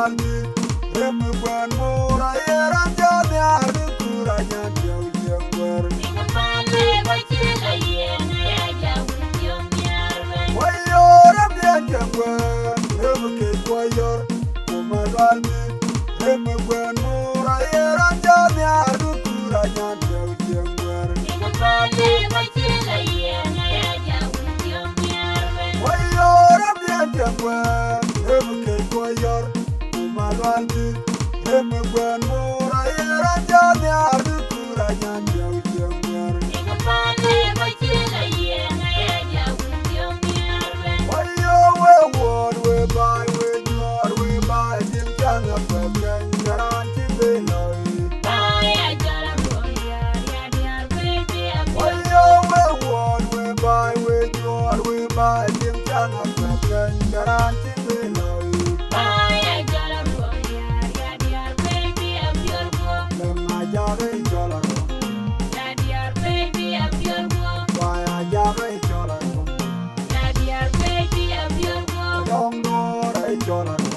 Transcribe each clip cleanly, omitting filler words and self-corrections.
Malwaldi, Remugwan Mora, Yeranjan, Yardukuranyan, Yangwer. Wayor, Yangwer, Remukit Wayor, Malwaldi, Remugwan Mora, Yeranjan, Yardukuranyan, Yangwer. Wayor, Yangwer, Remukit Wayor, Malwaldi, Remugwan Mora, Yeranjan, Yardukuranyan, Yangwer. Wayo, we won, we buy, we draw, we buy, Jim Janga, Pepper, Garanti, Beloy. Wayo, we won, we buy, we draw, we buy, Jim Janga, Pepper, Garanti, Beloy. Lema Java, Jolaro. Why I Java, Jolaro. Long door, I Jolaro.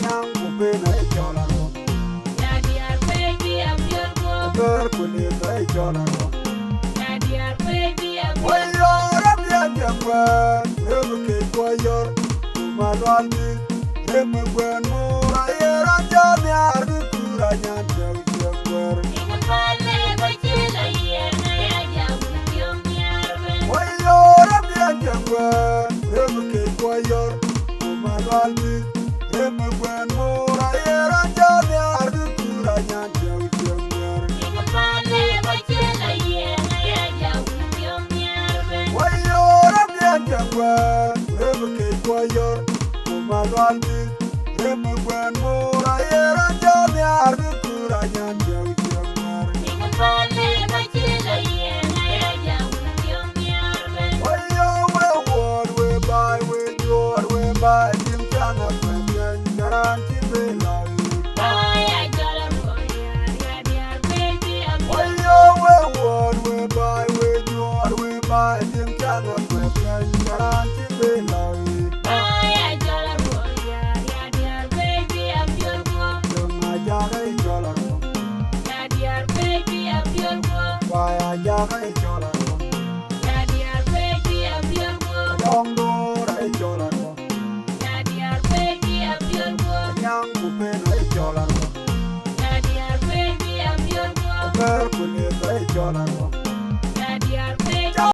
Young Pupin, I Jolaro. Berkulit, I Jolaro. Wayo, Yangwer, Remukit Wayor, Malwaldi, Remugwan Mora, Yeranjan, Yardukuranyan, Yangwer. Wayo, Yangwer, Remukit Wayor, Malwaldi, Remugwan Mora, Yeranjan, Yardukuranyan, Yangwer. Wayo, Yangwer, Remukit Wayor, Malwaldi, Remugwan Mora, Yeranjan, Yardukuranyan.